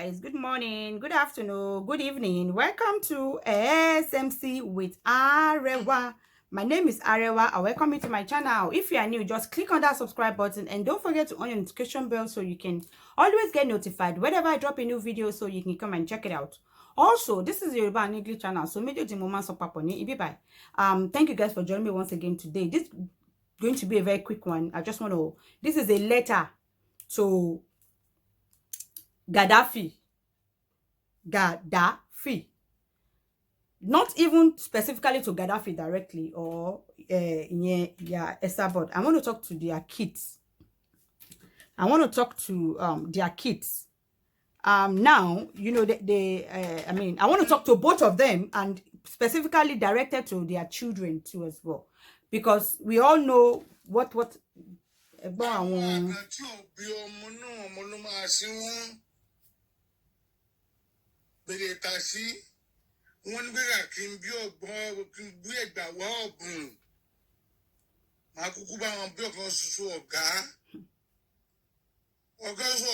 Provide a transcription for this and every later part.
guys. Good morning, good afternoon, good evening. Welcome to SMC with Arewa. My name is Arewa. I welcome you to my channel. If you are new, just click on that subscribe button and don't forget to on your notification bell so you can always get notified whenever I drop a new video, so you can come and check it out. Also, this is Yoruba and English channel, so make the moment so paponi. Thank you guys for joining me once again today. This is going to be a very quick one. I just want to. This is a letter to Gaddafi. Not even specifically to Gaddafi directly or Esabod. I want to talk to their kids. I want to talk to their kids. Now, you know, I want to talk to both of them, and specifically directed to their children too as well, because we all know what wọ́n gbéra kí n bí ọgbọ́n kí n gbé ẹgbà wá ọ̀gùn máa kúkú bá wọn bí ọ̀kan ṣoṣo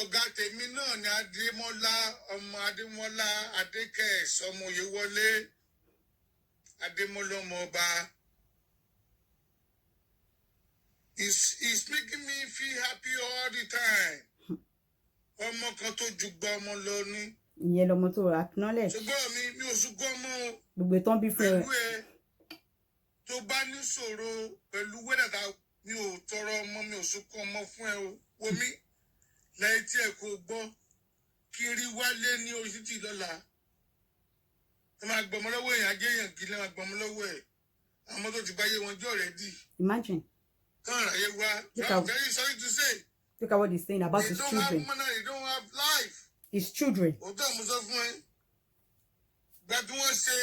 ọ̀gá tèmi náà ni Adémọ́lá ọmọ Adémọ́lá Adékẹ́s ọmọ Oyèwọlé Adémọ́lá ọmọ ọba. It's making me feel happy all the time. Ọmọ kan tó ju gba ọmọ lọ ní. Ìyẹn lọmọ tó acknowledge. Ṣùgbọ́n mi ò sunkún ọmọ o. Gbogbo tán bí fún ẹ. Tó bá ní ṣòro pẹ̀lú wẹ́dàdà mi ò tọrọ ọmọ, mi ò sunkún ọmọ fún ẹ o. Wo mi lẹ́yìn tí ẹ kò gbọ́ kí n rí wálé ní oṣù tí lọ́la. Ẹ máa gbọmọ lọ́wọ́ èèyàn ajé èèyàn kí lẹ́ máa gbọmọ lọ́wọ́ ẹ̀. Àwọn tó ti báyé wọn jẹ́ already. Imagine. Kàn ráyé wá. I'm very sorry to say. Look at what he's saying about his children. They don't have money, they don't have life. His children. Òótọ́ mo sọ fún ẹ. Gbà tí wọ́n ṣe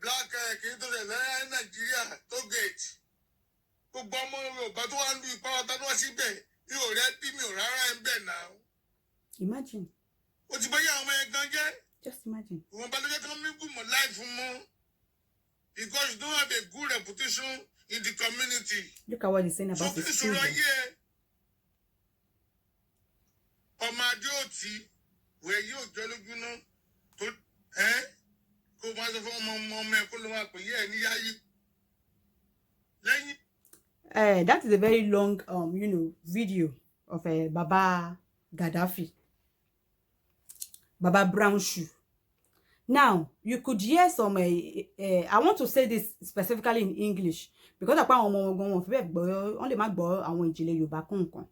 black kì í tó lẹ̀ lẹ́yìn Nàìjíríà tó gate. Gbogbo ọmọ Yorùbá tó wá ń lu ìpá ọ̀tá tó wá síbẹ̀ mi ò rẹ́ bí mi ò rárá ẹ̀ ń bẹ̀ náà. Imagine. O ti báyà àwọn ẹ̀ gan jẹ́. Just imagine. Ìwọ̀n bá lójó kan mí gùn mọ́ láìfù mọ́. Because you don't have a good reputation in the community. Look at what he's saying about his children. Ọmọ Adéòtí wẹ̀ yóò jọ lógún náà tó kó máa sọ fún ọmọ ẹ kó ló máa pè yẹ ẹ níyáyí lẹ́yìn. That is a very long video of Baba Gaddafi, Baba Brown Shoe. Now you could hear some I want to say this specifically in English because apá àwọn ọmọ wọn wọn fẹ́ gbọ́ wọ́n lè má gbọ́ àwọn ìjìnlẹ̀ Yorùbá kankan.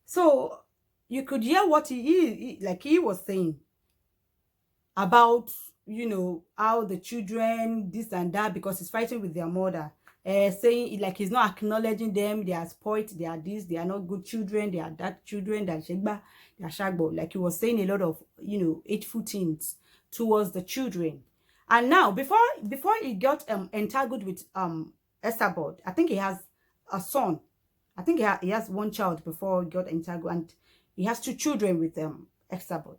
So you could hear what he was saying about, how the children, this and that, because he's fighting with their mother, saying like he's not acknowledging them, they are spoiled, they are this, they are not good children, they are that children, they are shagba, they are shagbo. Like he was saying a lot of, hateful things towards the children. And now, before he got entangled with Esabod, I think he has a son. I think he has one child before he got entangled, and he has 2 children with Esabod.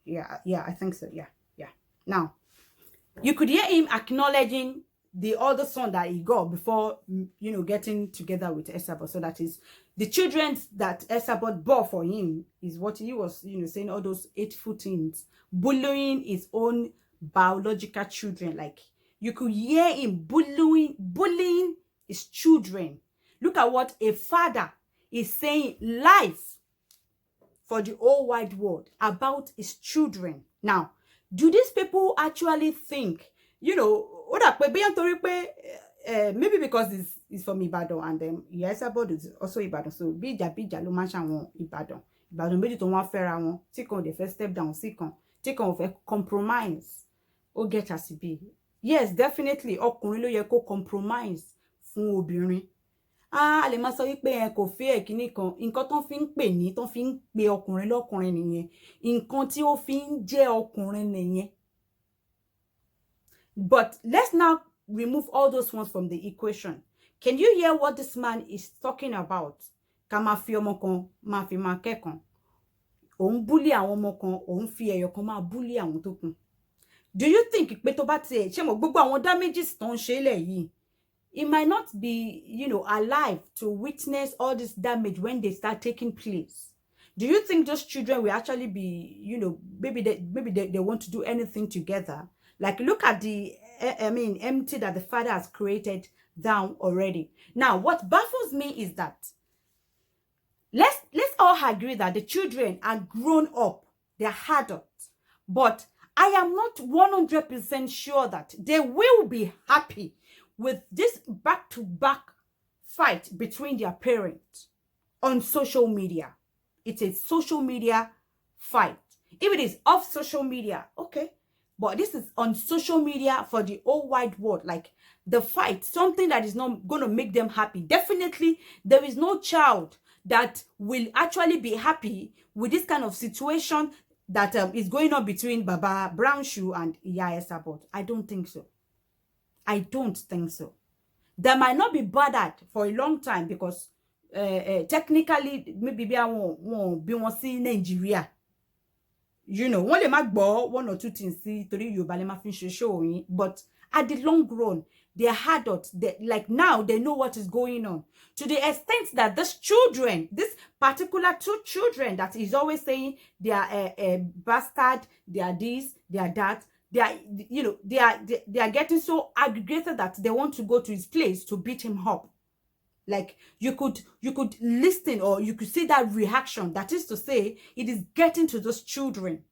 Yeah, I think so. Yeah. Now, you could hear him acknowledging the other son that he got before, getting together with Esabod. So that is the children that Esabod bore for him is what he was, saying all those hateful things, bullying his own biological children. Like you could hear him bullying his children. Look at what a father is saying live for the whole wide world about his children. Now, do these people actually think, maybe because it's from Ibadan and Esabod is also Ibadan, so bija ló máa ṣàwọn Ibadan méjì tó wọ́n fẹ́ra wọn tí kan dẹ̀ fẹ́ step down sí kan tí kan ò fẹ́ compromise ó get as it be. Yes, definitely ọkùnrin ló yẹ kó compromise fún obìnrin. A lè máa sọ wípé kò fẹ́ kíní kan, nǹkan tó fi ń pè ní tó fi ń pe ọkùnrin lọ́kùnrin nìyẹn, nǹkan tí ó fi ń jẹ́ ọkùnrin nìyẹn. But let's now remove all those ones from the equation. Can you hear what this man is talking about? Ká máa fi ọmọ kan máa fi máa kẹ́kan. Òun bully àwọn ọmọ kan, òun fi ẹyọ kan máa bully àwọn tó kù. Do you think pé tó bá tiẹ̀ ṣé mo gbogbo àwọn damages tó ń ṣe lẹ̀ yìí, it might not be, alive to witness all this damage when they start taking place? Do you think those children will actually be, you know, maybe they want to do anything together? Like, look at the, I mean, empty that the father has created down already. Now, what baffles me is that let's all agree that the children are grown up, they're adults, but I am not 100% sure that they will be happy with this back-to-back fight between their parents on social media. It's a social media fight. If it is off social media, okay. But this is on social media for the whole wide world. Like, the fight, something that is not going to make them happy. Definitely, there is no child that will actually be happy with this kind of situation that is going on between Baba Brownshoe and Iya Esabod. I don't think so. I don't think so. They might not be bothered for a long time because technically, maybe I won't be one see Nigeria. You know, one lè má gbọ́ one or two things sí torí Yorùbá lè má fi ṣe show yín, but at the long run, they are adults. Like, now they know what is going on, to the extent that this particular two children that is always saying they are a bastard, they are this, they are that, they are, you know, they are getting so aggregated that they want to go to his place to beat him up. Like, you could listen, or you could see that reaction. That is to say, it is getting to those children.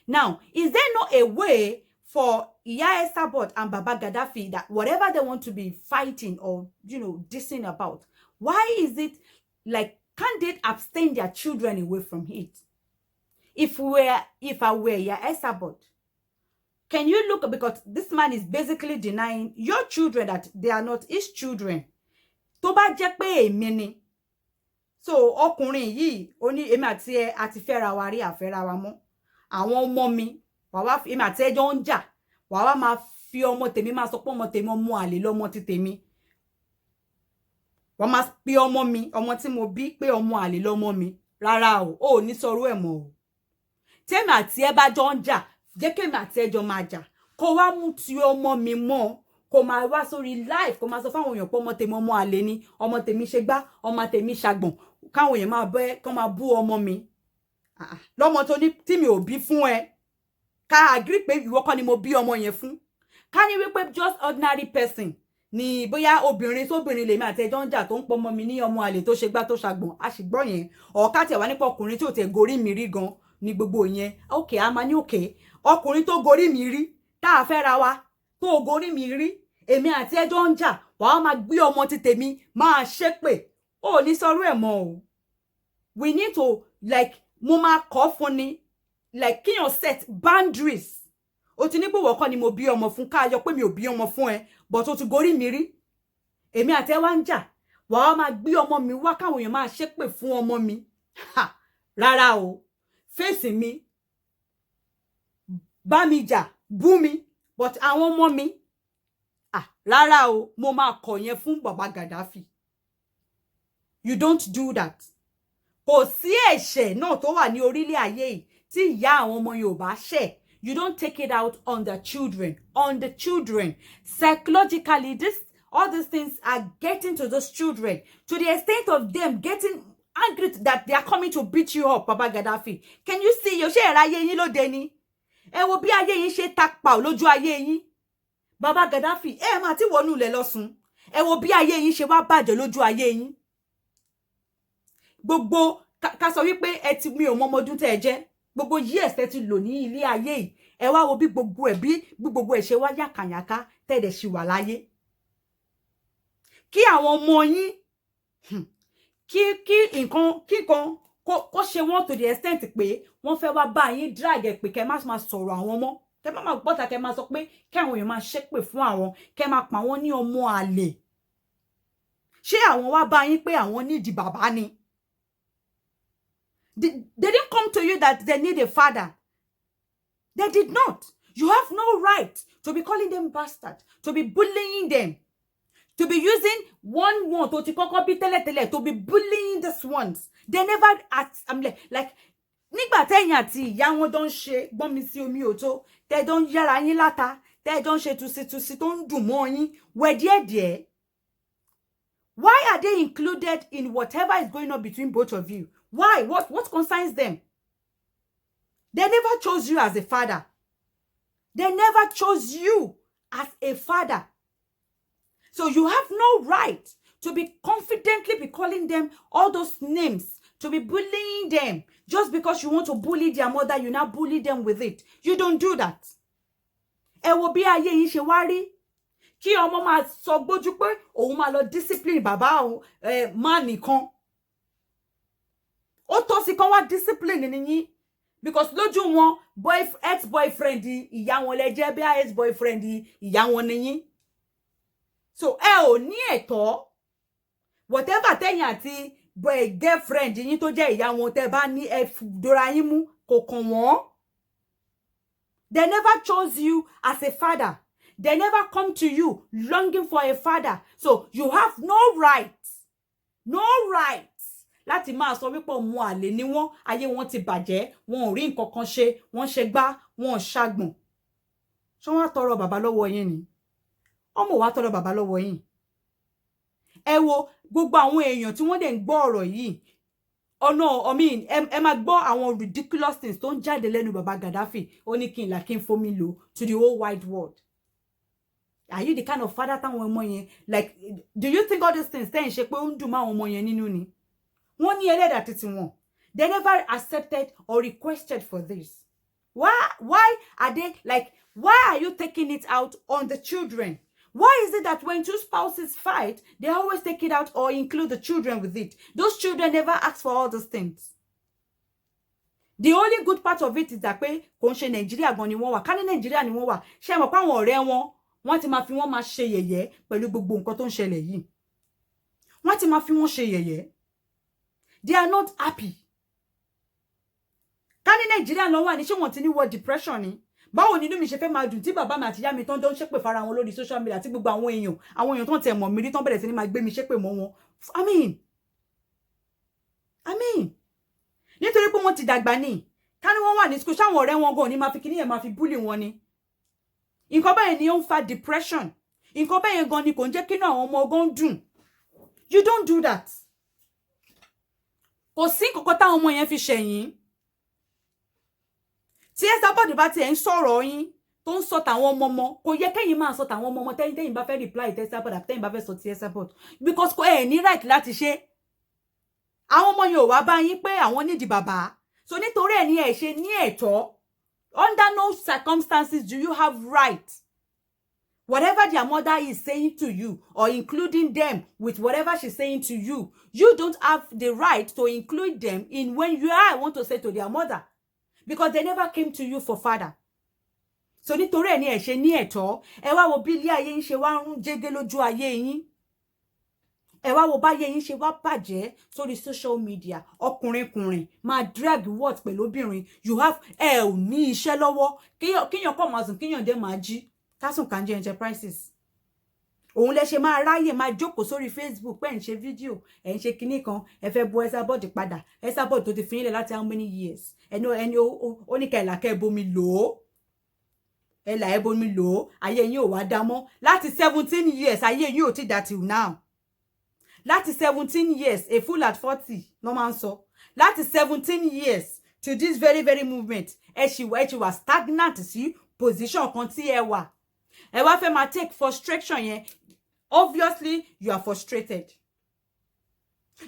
Now, is there not a way for Iya Esabod and Baba Gaddafi that whatever they want to be fighting or, you know, dissing about, why is it like, can't they abstain their children away from it? If I were Iya Esabod, can you look, because this man is basically denying your children that they are not his children. Tó bá jẹ́ pé èmi ni, so ọkùnrin yìí ó ní èmi àti ẹ àti fẹ́ra wa rí àfẹ́ra wa mọ́, àwọn ọmọ mi wà wá èmi àti ẹ jọ ń jà, wà wá máa fi ọmọ tèmi máa sọ pé ọmọ tèmi ọmọ àlè lọ́mọ ti tèmi, wà máa pe ọmọ mi, ọmọ tí mo bí, pé ọmọ àlè lọ́mọ mi. Rárá o, ò ní sọ̀rọ̀ ẹ̀ mọ́ o. Tèmi àti ẹ bá jọ ń jà, jẹ́ kémi àti ẹ jọ máa jà, kó wá mú ti ọmọ mi mọ́, kó máa wá sórí live, kó máa sọ fáwọn èèyàn pé ọmọ tèmi ọmọ àlè ni, ọmọ tèmi ṣe gbá, ọmọ tèmi ṣàgbọ̀n, káwọn èèyàn máa bẹ́, kó máa bú ọmọ mi. Lọ́mọ tó ní tí mi ò bí fún ẹ, ká agree pé ìwọ kọ́ ni mo bí ọmọ yẹn fún. Ká ní wípé just ordinary person ni, bóyá obìnrin sóbìnrin lèmi àti ẹjọ́ ń jà tó ń pọ ọmọ mi ní ọmọ àlè tó ṣe gbá tó ṣàgbọ̀n, a sì gbọ́ yẹn. Ọ̀ká tẹ̀ wá nípa ọkùnrin tí ò tẹ̀ gorí mi rí gan ní gbogbo yẹn. Okay, a máa ní okay, ọkùnrin tó gorí mi rí, tá a fẹ́ ra wa, tó gorí mi rí, èmi àti ẹjọ́ ń jà, wàá máa gbé ọmọ ti tèmi máa ṣépè. Ó ní sọ̀rọ̀ ẹ̀ mọ́ o. We need to, like, mo máa kọ́ fún ni, like, kíyàn set boundaries. O ti ní pé wọ́n kọ́ ni mo bí ọmọ fún, ká yọ pé mi ò bí ọmọ fún ẹ, but o ti gorí mi rí. Èmi àti ẹ wá ń jà, wàá máa gbé ọmọ mi wá káwọn èèyàn máa ṣépè fún ọmọ mi. Ha! Rárá o. Fèsì mi, bá mi jà, bú mi, but àwọn ọmọ mi, rárá o, mo máa kọ̀ yẹn fún Baba Gaddafi. You don't do that. Kò sí ẹ̀ṣẹ̀ náà tó wà ní orílẹ̀ ayé yìí tí ìyá àwọn ọmọ Yorùbá ṣẹ̀. You don't take it out on the children. On the children. Psychologically, all these things are getting to those children, to the extent of them getting angry that they are coming to beat you up, Baba Gaddafi. Can you see? Yo ṣe ẹ̀rọ ayé yín lóde ni. Ẹ wo bí ayé yín ṣe tapa lójú ayé yín. Baba Gaddafi, máa ti wọnú ilẹ̀ lọ́sùn. Ẹ wo bí ayé yín ṣe wá bàjẹ́ lójú ayé yín. Gbogbo ká sọ wípé ẹ ti mi ò mọ ọmọdún tẹ́ ẹ jẹ́. Gbogbo years tẹ́ ti lò ní ilé ayé yìí. Ẹ wá wo bí gbogbo ẹ̀ ṣe wá yàkànyàká tẹ́ dẹ̀ ṣì wà láyé. Kí àwọn ọmọ yín kí nǹkan kó ṣe wọ́n to the extent pé wọ́n fẹ́ wá bá yín drag ẹ̀ pé kẹ́ má máa sọ̀rọ̀ àwọn ọmọ. Kẹ́ má máa gbọ́ta, kẹ́ máa sọ pé kí àwọn èèyàn máa ṣépè fún àwọn, kẹ́ máa pa wọ́n ní ọmọ àlè. Ṣé àwọn wá bá yín pé àwọn nídìí bàbá ni? They didn't come to you that they need a father. They did not. You have no right to be calling them bastards, to be bullying them, to be using one to ti kọ́kọ́ bí tẹ́lẹ̀tẹ́lẹ̀, to be bullying these ones. They never ask. I'm like nígbà tẹ́yìn àti ìyá wọn don ṣe gbọ́n mi sí omi òtó, tẹ́ don yára yín láta, tẹ́ don ṣe tusi tó ń dùn mọ́ yín, wẹ̀ díẹ̀díẹ̀. Why are they included in whatever is going on between both of you? Why? What concerns them? They never chose you as a father. They never chose you as a father. So you have no right to be confidently be calling them all those names, to be bullying them. Just because you want to bully their mother, you now bully them with it. You don't do that. Ẹ wo bí ayé yín ṣe wá rí. Kí ọmọ máa sọ gbójú pé òun máa lọ discipline bàbá òun má nìkan. Ó tó sí kan wá discipline nìyí. Because lójú wọn ex-boyfriend ìyá wọn lẹ jẹ́ bí ex-boyfriend ìyá wọn nìyí. So ẹ ò ní ẹ̀tọ́. Whatever tẹ́yìn àti girlfriend yín tó jẹ́ ìyá wọn tẹ́ bá ní ẹ dora yín mú kò kàn wọ́n. They never chose you as a father. They never come to you longing for a father. So you have no right láti máa sọ wípé ọmọ àlè ni wọ́n, ayé wọn ti bàjẹ́, wọn ò rí nǹkan kan ṣe, wọ́n ṣe gbá, wọn ò ṣàgbọ̀n. Ṣé wọ́n á tọrọ bàbá lọ́wọ́ yín ni? Ọmọ wa tọrọ bàbá lọ́wọ́ yín. Ẹ wo gbogbo àwọn èèyàn tí wọ́n dẹ̀ ń gbọ́ ọ̀rọ̀ yìí. Oh no, I mean, ẹ máa gbọ́ àwọn ridiculous things tó ń jáde lẹ́nu bàbá Gaddafi. Ó ní kí n là kí n fomi lò to the whole wide world. Are you the kind of father táwọn ọmọ yẹn? Like, do you think all these things tẹ́ ń ṣe pé ó ń dùn máwọn ọmọ yẹn nínú ni? Wọ́n ní ẹlẹ́dàá títí wọn. They never accepted or requested for this. Why are they like? Why are you taking it out on the children? Why is it that when two spouses fight, they always take it out or include the children with it? Those children never ask for all those things. The only good part of it is that pé kò ń ṣe Nàìjíríà gan ni wọ́n wà. Ká ní Nàìjíríà ni wọ́n wà. Ṣé mọ̀ pé àwọn ọ̀rẹ́ wọn, wọ́n ti máa fi wọ́n máa ṣe yẹ̀yẹ́ pẹ̀lú gbogbo nǹkan tó ń ṣẹlẹ̀ yìí. Wọ́n ti máa fi wọ́n ṣe yẹ̀yẹ́. They are not happy. Ká ní Nàìjíríà ló wà ní ṣé wọ́n ti ní wọ depression ni? Báwo ni inú mi ṣe fẹ́ máa dùn tí bàbá mi àti ìyá mi tán jọ ń ṣépè fara wọn lórí social media àti gbogbo àwọn èèyàn tán tẹ̀ mọ̀ mí rí tán bẹ̀rẹ̀ sí ní máa gbé mi ṣépè mọ́ wọn. I mean. Nítorí pé wọ́n ti dàgbà ni. Ká ní wọ́n wà ní school ṣáwọn ọ̀rẹ́ wọn gan ni máa fi kíní yẹn máa fi bully wọn ni. Nǹkan bẹ́ẹ̀ ni ó ń fa depression. Nǹkan bẹ́ẹ̀ gan ni kò ń jẹ́ kí inú àwọn ọmọ ọgọ́ dùn. You don't do that. Kò sí nǹkan táwọn ọmọ yẹn fi ṣẹ̀yìn. Tí Esabod bá ti ẹ̀ ń sọ̀rọ̀ yín tó ń sọ tàwọn ọmọ kò yẹ kẹ́yìn máa sọ tàwọn ọmọ tẹ́yìn bá fẹ́ reply ti Esabod àbí tẹ́yìn bá fẹ́ sọ ti Esabod because kò ẹ̀ ní right láti ṣe. Àwọn ọmọ yẹn ò wá bá yín pé àwọn nídìí bàbá. So nítorí ẹ̀ ní ẹ̀ ṣe ní ẹ̀tọ́. Under no circumstances do you have right. Whatever their mother is saying to you or including them with whatever she's saying to you, you don't have the right to include them in when you want to say to their mother. Because they never came to you for father. So nítorí ẹ̀ ní ẹ̀ ṣe ní ẹ̀tọ́, ẹ wá wo bí ilé ayé yín ṣe wá ń jẹ́gẹ́ lójú ayé yín. Ẹ wá wo báyé yín ṣe wá bàjẹ́ sórí social media. Ọkùnrin máa drag what pẹ̀lú obìnrin. You have ẹ ò ní iṣẹ́ lọ́wọ́. Kíyàn kọ́ máa sùn, kíyàn dé máa jí. Kásùn Kanje Enterprises. Òun lẹ ṣe máa ráyè máa jókòó sórí Facebook pé ń ṣe fídíò, ẹ̀ ń ṣe kinní kan, ẹ fẹ́ bu Esabod padà. Esabod tó ti fi ilẹ̀ láti how many years? Ẹni ó ní kẹlà kẹ́ bomi lò ó. Ẹlà ẹ bomi lò ó, ayé yín ò wá dá mọ́. Láti 17 years, ayé yín ò ti dá till now. Láti 17 years, a fool at 40, no máa ń sọ. Láti 17 years to this very, very movement, ẹ ṣì wà stagnant sí position kan tí ẹ wà. Ẹ wá fẹ́ máa take frustration yẹn. Obviously, you are frustrated.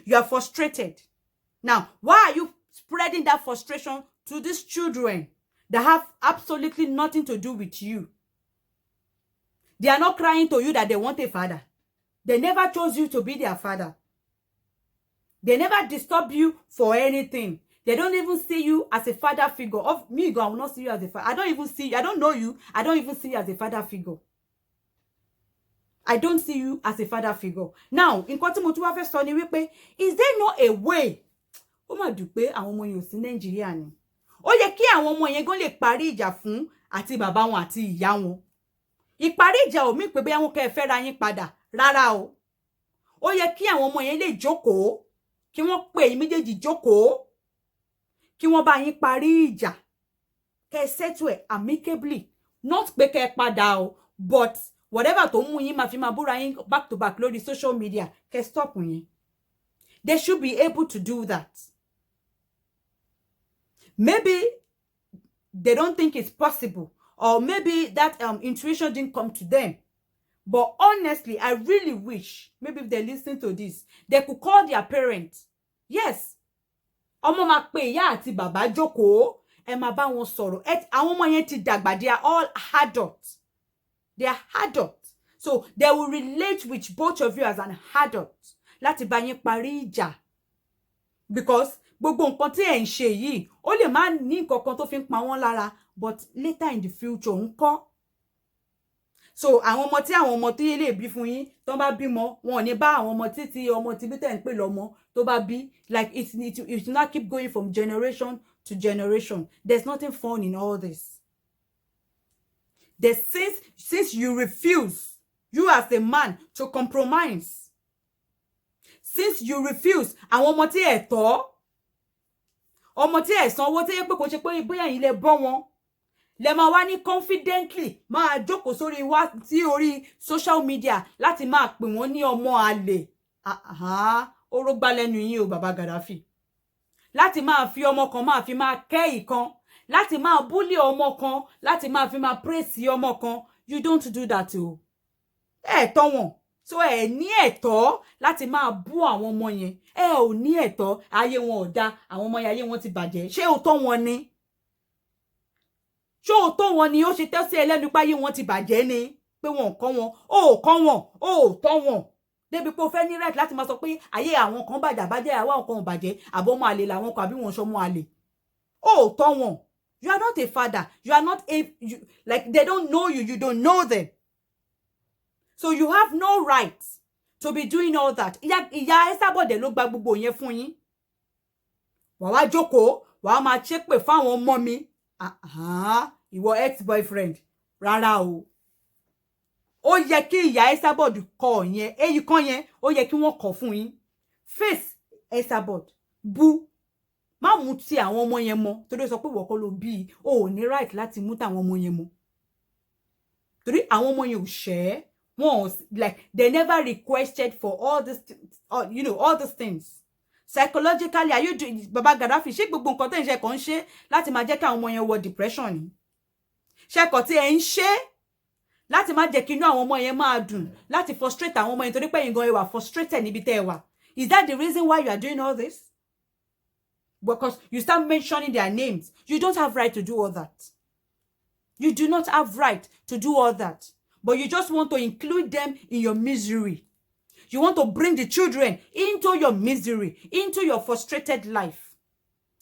You are frustrated. Now, why are you spreading that frustration to these children that have absolutely nothing to do with you? They are not crying to you that they want a father. They never chose you to be their father. They never disturb you for anything. They don't even see you as a father figure. Of me, God, I will not see you as a father. I don't even see you. I don't know you. I don't even see you as a father figure. I don't see you as a father figure. Now, nǹkan tí mo tún wá fẹ́ sọ ni wípé, is there not a way? Ó mà dùn pé àwọn ọmọ yẹn ò sí Nàìjíríà ni. Ó yẹ kí àwọn ọmọ yẹn gan lè parí ìjà fún àti bàbá wọn àti ìyá wọn. Ìparí ìjà ò mí pé bóyá wọn kẹ́ fẹ́ ra yín padà. Rárá o. Ó yẹ kí àwọn ọmọ yẹn lè jókòó, kí wọ́n pè yín méjèèjì jókòó, kí wọ́n bá yín parí ìjà. Kẹ́ settle amicably. Not pé kẹ́ padà o, but whatever tó mú yín máa fi máa búra yín back to back lórí social media, kẹ́ stop yín. They should be able to do that. maybe they don't think it's possible, or maybe that intuition didn't come to them. But honestly, I really wish, maybe if they listen to this, they could call their parents. Yes. Ọmọ máa pe ìyá àti bàbá jókòó, ẹ máa bá wọn sọ̀rọ̀. Àwọn ọmọ yẹn ti dàgbà, they are all adults. They are adults. So they will relate with both of you as an adult. Láti bá yín parí ìjà. Because gbogbo nǹkan tí ẹ ń ṣe yìí, ó lè má ní nǹkan kan tó fi ń pa wọ́n lára, but later in the future ńkọ́. So àwọn ọmọ tí àwọn ọmọ tí lè bí fún yín tó bá bímọ, wọn ò ní bá àwọn ọmọ tí ọmọ tí bí tẹ́ ń pè lọ́mọ tó bá bí, like it not keep going from generation to generation. There's nothing fun in all this. Since you refuse, you as a man, to compromise, since you refuse, àwọn ọmọ tí ẹ tọ́, ọmọ tí ẹ sanwó tí ẹ pé kò ṣe pé bóyá yín lè bọ́ wọn, lẹ máa wá ní confidently máa jókòó sórí orí social media láti máa pè wọ́n ní ọmọ àlè. Oró gbá lẹ́nu yín o bàbá Gaddafi. Láti máa fi ọmọ kan máa fi máa kẹ́ ìkan, láti máa bully ọmọ kan, láti máa fi máa praise ọmọ kan. You don't do that o. Ẹ tọ́ wọn. So ẹ ní ẹ̀tọ́ láti máa bú àwọn ọmọ yẹn. Ẹ ò ní ẹ̀tọ́, ayé wọn ò dá, àwọn ọmọ ayé wọn ti bàjẹ́. Ṣé ó tọ́ wọn ni? Ṣé ó tọ́ wọn ni? Ó ṣe tẹ́ sí ẹlẹ́nu pé ayé wọn ti bàjẹ́ ni? Pé wọn ò kọ́ wọn, ó kọ́ wọn, ó tọ́ wọn. Débi pé ó fẹ́ ní right láti máa sọ pé ayé àwọn kan bàjẹ́, àwọn kan ò bàjẹ́, àbọ̀ ọmọ àlè làwọn kan àbí wọn ṣọmọ àlè. Ó tọ́ wọn. You are not a father. You are not like they don't know you. You don't know them. So you have no right to be doing all that. Ìyá Esabod ló gba gbogbo yẹn fún yín. Wà wá jókòó, wà máa ṣépè fáwọn ọmọ mi. Ìwọ ex-boyfriend. Rárá o. Ó yẹ kí ìyá Esabod kọ yẹn, èyí kan yẹn, ó yẹ kí wọ́n kọ fún yín. Face Esabod. Bú. Má mú ti àwọn ọmọ yẹn mọ́, torí sọ pé ìwọ kọ́ ló bí, o ò ní right láti mú tàwọn ọmọ yẹn mọ́. Torí àwọn ọmọ yẹn ò ṣẹ̀. Like they never requested for all this, all these things. Psychologically, are you doing, Baba Gaddafi? Ṣé gbogbo nǹkan tẹ́ ń ṣe kàn ṣe láti máa jẹ́ kí àwọn ọmọ yẹn wọ depression ni? Ṣé kò tí ẹ ń ṣe láti máa jẹ́ kí inú àwọn ọmọ yẹn máa dùn, láti frustrate àwọn ọmọ yẹn torí pé ẹ̀yin gan ẹ wà frustrated níbi tẹ́ ẹ wà? Is that the reason why you are doing all this? Because you start mentioning their names. You don't have right to do all that. You do not have right to do all that. But you just want to include them in your misery. You want to bring the children into your misery, into your frustrated life.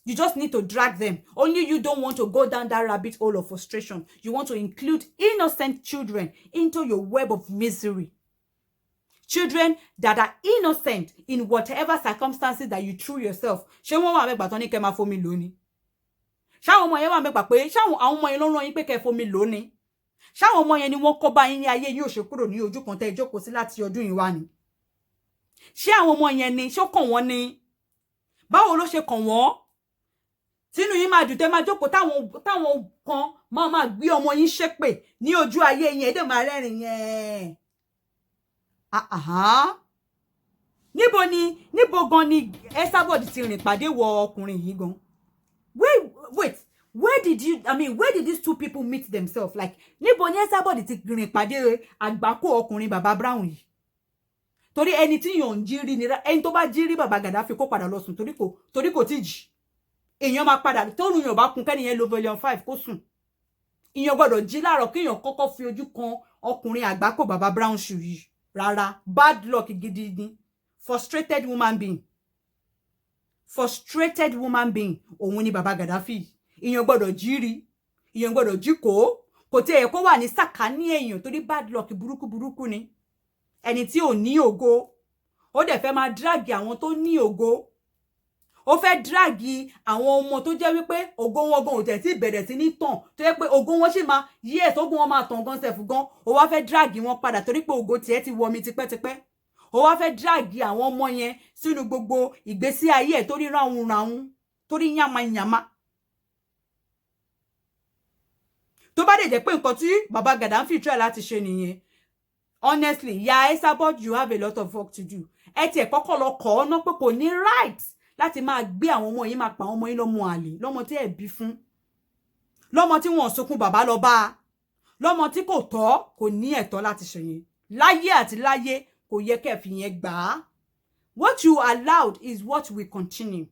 You just need to drag them. Only you don't want to go down that rabbit hole of frustration. You want to include innocent children into your web of misery. Children that are innocent in whatever circumstances that you threw yourself. Ṣé wọ́n wà mẹ́gbà tán ní kẹ́ máa fomi lónìí? Ṣáwọn ọmọ yẹn wà mẹ́gbà pé ṣáwọn àwọn ọmọ yẹn ló rán yín pé kẹ́ fomi lónìí? Ṣáwọn ọmọ yẹn ni wọ́n kọ́ bá yín ní ayé yín ò ṣe kúrò ní ojú kan tẹ́ jókòó sí láti ọdún yìí wá ni? Ṣé àwọn ọmọ yẹn ni ṣó kàn wọ́n ni? Báwo ló ṣe kàn wọ́n? Tínú yín máa dùn tẹ́ máa jókòó táwọn kan máa gbé ọmọ yín ṣépè ní ojú ayé yín ẹ̀dẹ̀ máa rẹ́rìn yẹn. Níbo gan ni Esabod ti rìn pàdé wọ ọkùnrin yìí gan? Wait, where did these two people meet themselves? Like, níbo ni Esabod ti rìn pàdé àgbákò ọkùnrin bàbá Brown yìí? Torí ẹni tí yàn ń jírí ni ẹni tó bá jírí bàbá Gaddafi kó padà lọ sùn torí kò tí jì. Èèyàn máa padà tó rùn yàn bá kun kẹ́niyẹn lo volume 5 kó sùn. Ìyàn gbọ́dọ̀ jí láàárọ̀ kí èèyàn kọ́kọ́ fi ojú kan ọkùnrin àgbákò bàbá Brown shoe yìí. Rárá, bad luck gidi ni. Frustrated woman being. Frustrated woman being. Òun ni bàbá Gaddafi. Ìyàn gbọ́dọ̀ jírí. Ìyàn gbọ́dọ̀ jíkò. Kò tí ẹ kó wà ní sàkání èèyàn torí bad luck burúkú ni. Ẹni tí ò ní ògo. Ó dẹ̀ fẹ́ máa drag àwọn tó ní ògo. Ó fẹ́ drag àwọn ọmọ tó jẹ́ wípé ògo wọn gan ò tẹ̀ sí bẹ̀rẹ̀ sí ní tàn tó jẹ́ pé ògo wọn sì máa yes ògo wọn máa tàn gan sẹ̀fù gan. Ó wá fẹ́ drag wọn padà torí pé ògo tiẹ̀ ti wọ mi tipẹ́tipẹ́. Ó wá fẹ́ drag àwọn ọmọ yẹn sínú gbogbo ìgbésí ayé ẹ̀ torí ráhùn torí yàmàyàmà. Tó bá dẹ̀ jẹ́ pé nǹkan tí bàbá Gaddafi try láti ṣe nìyẹn. Honestly, yeah, Esabod, you have a lot of work to do. Ẹ tiẹ̀ kọ́kọ́ lọ kọ́ ọ́nà pé kò ní right láti máa gbé àwọn ọmọ yín máa pa àwọn ọmọ yín lọ́mọ àlè lọ́mọ tí ẹ bí fún lọ́mọ tí wọ́n sunkún bàbá lọ bá lọ́mọ tí kò tọ́ kò ní ẹ̀tọ́ láti ṣe yẹn láyé àti láyé kò yẹ kẹ́ fi yẹn gbà á. What you allowed is what will continue.